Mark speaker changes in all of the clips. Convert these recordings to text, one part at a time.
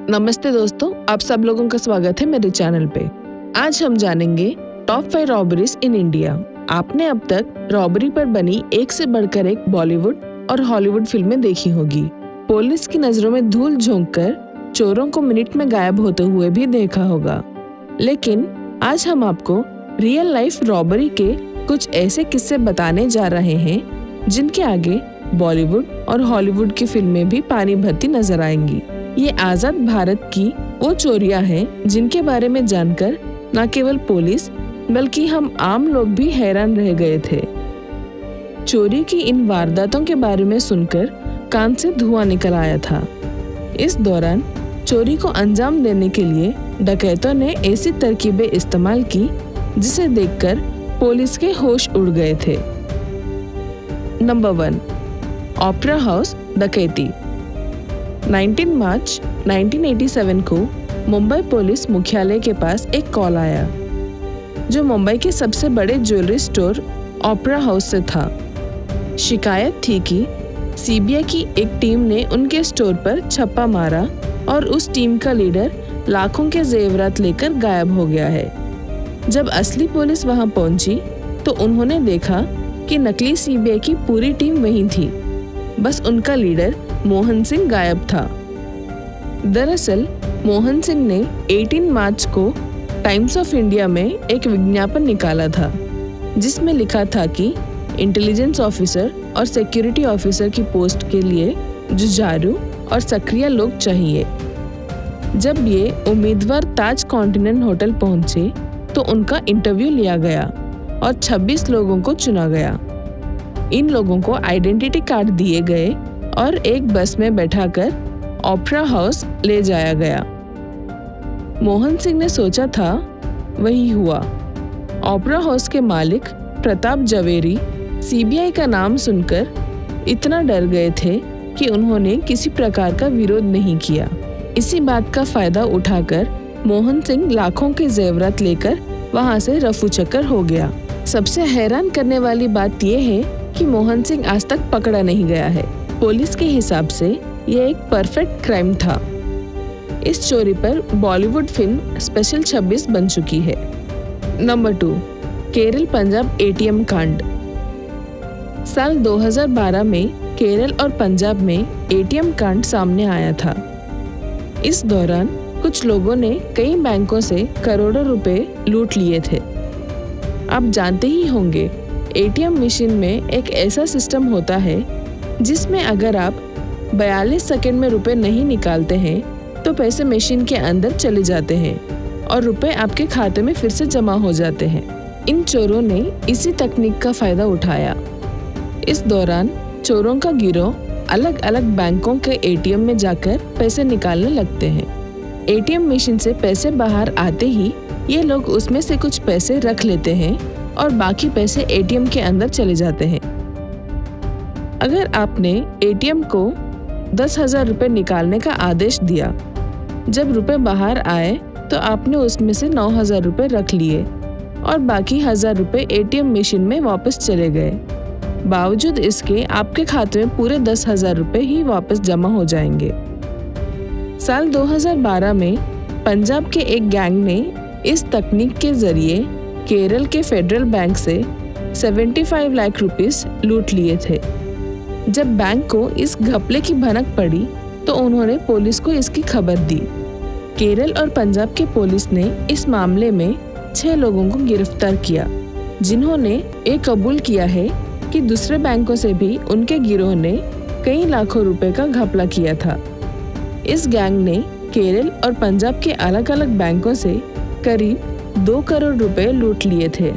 Speaker 1: नमस्ते दोस्तों, आप सब लोगों का स्वागत है मेरे चैनल पे। आज हम जानेंगे टॉप 5 रॉबरीज इन इंडिया। आपने अब तक रॉबरी पर बनी एक से बढ़कर एक बॉलीवुड और हॉलीवुड फिल्में देखी होगी। पुलिस की नजरों में धूल झोंककर चोरों को मिनट में गायब होते हुए भी देखा होगा। लेकिन आज हम आपको रियल लाइफ रॉबरी के कुछ ऐसे किस्से बताने जा रहे हैं जिनके आगे बॉलीवुड और हॉलीवुड की फिल्में भी पानी भरती नजर आएंगी। ये आजाद भारत की वो चोरियां हैं जिनके बारे में जानकर न केवल पुलिस बल्कि हम आम लोग भी हैरान रह गए थे। चोरी की इन वारदातों के बारे में सुनकर कान से धुआं निकल आया था। इस दौरान चोरी को अंजाम देने के लिए डकैतों ने ऐसी तरकीबें इस्तेमाल की जिसे देखकर पुलिस के होश उड़ गए थे। नंबर 1, ओपेरा हाउस डकैती। 19 मार्च 1987 को मुंबई पुलिस मुख्यालय के पास एक कॉल आया जो मुंबई के सबसे बड़े ज्वेलरी स्टोर ओपेरा हाउस से था। शिकायत थी कि सीबीआई की एक टीम ने उनके स्टोर पर छापा मारा और उस टीम का लीडर लाखों के जेवरात लेकर गायब हो गया है। जब असली पुलिस वहां पहुंची तो उन्होंने देखा कि नकली सीबीआई की पूरी टीम वहीं थी, बस उनका लीडर मोहन सिंह गायब था। दरअसल मोहन सिंह ने 18 मार्च को टाइम्स ऑफ इंडिया में एक विज्ञापन निकाला था जिसमें लिखा था कि इंटेलिजेंस ऑफिसर और सिक्योरिटी ऑफिसर की पोस्ट के लिए जुझारू और सक्रिय लोग चाहिए। जब ये उम्मीदवार ताज कॉन्टिनेंट होटल पहुंचे तो उनका इंटरव्यू लिया गया और 26 लोगों को चुना गया। इन लोगों को आइडेंटिटी कार्ड दिए गए और एक बस में बैठाकर ओपेरा हाउस ले जाया गया। मोहन सिंह ने सोचा था, वही हुआ। ओपेरा हाउस के मालिक प्रताप जवेरी सीबीआई का नाम सुनकर इतना डर गए थे कि उन्होंने किसी प्रकार का विरोध नहीं किया। इसी बात का फायदा उठाकर मोहन सिंह लाखों के जेवरात लेकर वहां से रफू चक्कर हो गया। सबसे हैरान करने वाली बात यह है कि मोहन सिंह आज तक पकड़ा नहीं गया है। पुलिस के हिसाब से यह एक परफेक्ट क्राइम था। इस चोरी पर बॉलीवुड फिल्म स्पेशल 26 बन चुकी है। नंबर 2, केरल पंजाब एटीएम कांड। साल 2012 में केरल और पंजाब में एटीएम कांड सामने आया था। इस दौरान कुछ लोगों ने कई बैंकों से करोड़ों रुपए लूट लिए थे। आप जानते ही होंगे, एटीएम मशीन में एक ऐसा सिस्टम होता है जिसमें अगर आप 42 सेकंड में रुपए नहीं निकालते हैं तो पैसे मशीन के अंदर चले जाते हैं और रुपए आपके खाते में फिर से जमा हो जाते हैं। इन चोरों ने इसी तकनीक का फायदा उठाया। इस दौरान चोरों का गिरोह अलग अलग बैंकों के एटीएम में जाकर पैसे निकालने लगते हैं। एटीएम मशीन से पैसे बाहर आते ही ये लोग उसमें से कुछ पैसे रख लेते हैं और बाकी पैसे एटीएम के अंदर चले जाते हैं। अगर आपने एटीएम को 10,000 रुपए निकालने का आदेश दिया, जब रुपए बाहर आए तो आपने उसमें से 9,000 रुपए रख लिए और बाकी 1,000 रुपए एटीएम मशीन में वापस चले गए। बावजूद इसके आपके खाते में पूरे 10,000 रुपए ही वापस जमा हो जाएंगे। साल 2012 में पंजाब के एक गैंग ने इस तकनीक के जरिए केरल के फेडरल बैंक से 75 लाख रुपीस लूट लिए थे। जब बैंक को इस घपले की भनक पड़ी तो उन्होंने पुलिस को इसकी खबर दी। केरल और पंजाब की पुलिस ने इस मामले में 6 लोगों को गिरफ्तार किया, जिन्होंने ये कबूल किया है कि दूसरे बैंकों से भी उनके गिरोह ने कई लाखों रुपए का घपला किया था। इस गैंग ने केरल और पंजाब के अलग अलग बैंकों से करीब 2 करोड़ रुपए लूट लिए थे।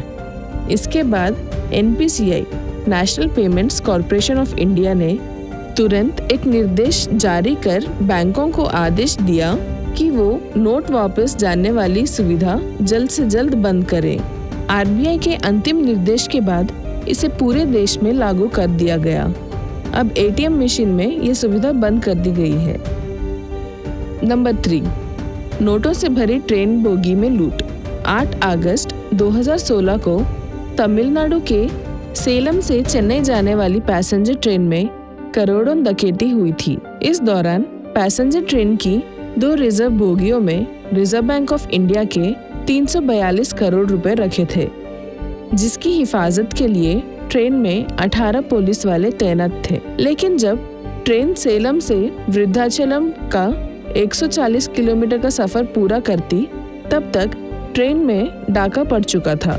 Speaker 1: इसके बाद NPCI national payments corporation of India ने तुरंत एक निर्देश जारी कर बैंकों को आदेश दिया कि वो नोट वापस जाने वाली सुविधा जल्द से जल्द बंद करें। RBI के अंतिम निर्देश के बाद इसे पूरे देश में लागू कर दिया गया। अब एटीएम मशीन में ये सुविधा बंद कर दी गई है। नंबर 3, नोटों से भरी ट्रेन बोगी में लूट। 8 अगस्त 2016 को तमिलनाडु के सेलम से चेन्नई जाने वाली पैसेंजर ट्रेन में करोड़ों डकैती हुई थी। इस दौरान पैसेंजर ट्रेन की 2 रिजर्व बोगियों में रिजर्व बैंक ऑफ इंडिया के 342 करोड़ रुपए रखे थे, जिसकी हिफाजत के लिए ट्रेन में 18 पुलिस वाले तैनात थे। लेकिन जब ट्रेन सेलम से वृद्धाचलम का 140 किलोमीटर का सफर पूरा करती, तब तक ट्रेन में डाका पड़ चुका था।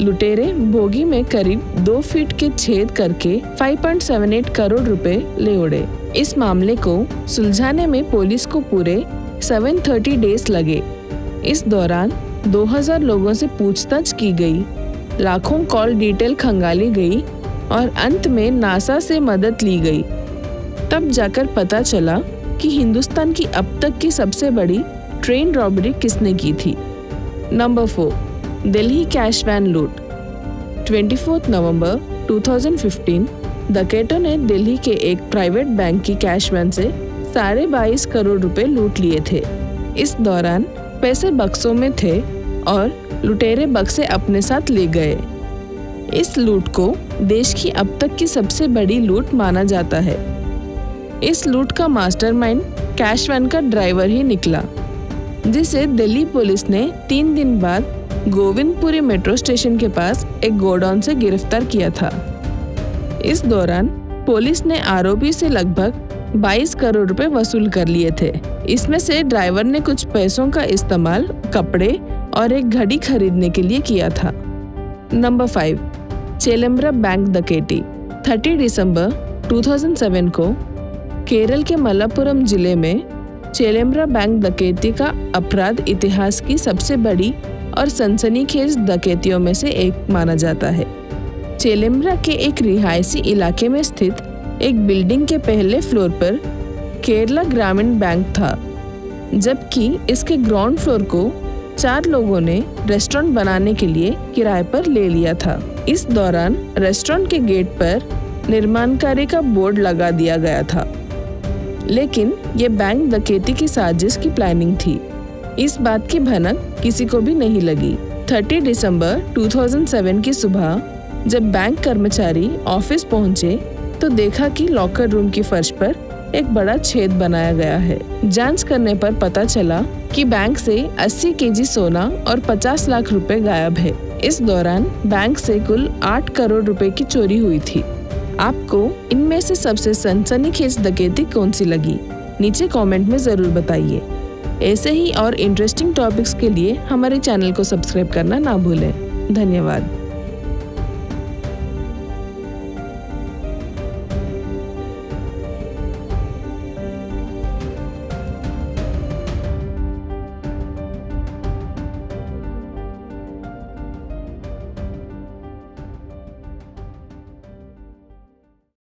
Speaker 1: लुटेरे बोगी में करीब 2 फीट के छेद करके 5.78 करोड़ रुपए ले उड़े। इस मामले को सुलझाने में पुलिस को पूरे 730 डेज लगे। इस दौरान 2000 लोगों से पूछताछ की गई, लाखों कॉल डिटेल खंगाली गई और अंत में नासा से मदद ली गई। तब जाकर पता चला कि हिंदुस्तान की अब तक की सबसे बड़ी ट्रेन रॉबरी किसने की थी। नंबर 4, दिल्ली कैश वैन लूट। 24 नवंबर 2015 डकैतों ने दिल्ली के एक प्राइवेट बैंक की कैश वैन से 22.5 करोड़ रुपए लूट लिए थे। इस दौरान पैसे बक्सों में थे और लुटेरे बक्से अपने साथ ले गए। इस लूट को देश की अब तक की सबसे बड़ी लूट माना जाता है। इस लूट का मास्टरमाइंड कैश वैन का ड्राइवर ही निकला, जिसे दिल्ली पुलिस ने 3 दिन बाद गोविंदपुरी मेट्रो स्टेशन के पास एक गोडाउन से गिरफ्तार किया था। इस दौरान पुलिस ने आरोपी से लगभग 22 करोड़ रुपए वसूल कर लिए थे। इसमें से ड्राइवर ने कुछ पैसों का इस्तेमाल कपड़े और एक घड़ी खरीदने के लिए किया था। नंबर 5, चेलम्बरा बैंक डकैती। 30 दिसंबर 2007 को केरल के मलप्पुरम जिले में चेलम्बरा बैंक डकैती का अपराध इतिहास की सबसे बड़ी और सनसनीखेज डकैतियों में से एक माना जाता है। चेलम्बरा के एक रिहायशी इलाके में स्थित एक बिल्डिंग के पहले फ्लोर पर केरला ग्रामीण बैंक था, जबकि इसके ग्राउंड फ्लोर को 4 लोगों ने रेस्टोरेंट बनाने के लिए किराए पर ले लिया था। इस दौरान रेस्टोरेंट के गेट पर निर्माण कार्य का बोर्ड लगा दिया गया था, लेकिन ये बैंक डकैती की साजिश की प्लानिंग थी। इस बात की भनक किसी को भी नहीं लगी। 30 दिसंबर 2007 की सुबह जब बैंक कर्मचारी ऑफिस पहुंचे तो देखा कि लॉकर रूम की फर्श पर एक बड़ा छेद बनाया गया है। जांच करने पर पता चला कि बैंक से 80 केजी सोना और 50 लाख रुपए गायब है। इस दौरान बैंक से कुल 8 करोड़ रुपए की चोरी हुई थी। आपको इनमें से सबसे सनसनीखेज डकैती कौन सी लगी? नीचे कमेंट में जरूर बताइए। ऐसे ही और इंटरेस्टिंग टॉपिक्स के लिए हमारे चैनल को सब्सक्राइब करना ना भूलें। धन्यवाद।